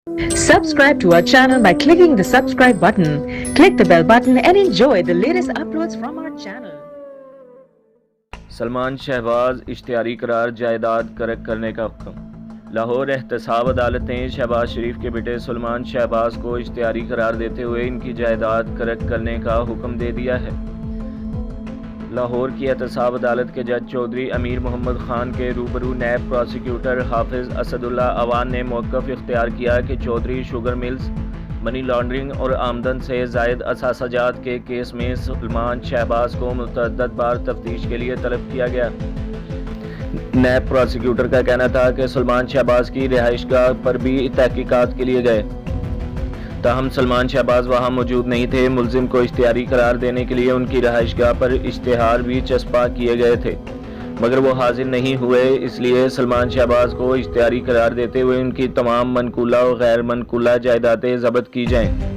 Subscribe to our channel by clicking the subscribe button. Click the bell button and enjoy the latest uploads from our channel. Salman Shahbaz इश्तिहारी करार जायदाद कर्क करने का हुक्म। लाहौर एहतसाब अदालत ने शहबाज शरीफ के बेटे सलमान शहबाज को इश्तिहारी करार देते हुए इनकी जायदाद कर्क करने का हुक्म दे दिया है। लाहौर की एहतसाब अदालत के जज चौधरी अमीर मोहम्मद खान के रूबरू नैब प्रोसिक्यूटर हाफिज असदुल्ला अवान ने मौक़िफ़ इख्तियार किया कि Chaudhry Sugar Mills money laundering और आमदन से ज़ायद असासाजात के केस में सलमान शहबाज को मुतअद्दिद बार तफ्तीश के लिए तलब किया गया। नैब प्रोसिक्यूटर का कहना था कि सलमान शहबाज की रिहाइशगाह पर भी तहकीकात के लिए गए, ताहम सलमान शहबाज वहां मौजूद नहीं थे। मुलजिम को इश्तिहारी करार देने के लिए उनकी रिहाइशगाह पर इश्तिहार भी चस्पा किए गए थे, मगर वो हाजिर नहीं हुए। इसलिए सलमान शहबाज को इश्तिहारी करार देते हुए उनकी तमाम मनकूला और गैर मनकूला जायदादें जब्त की जाएं।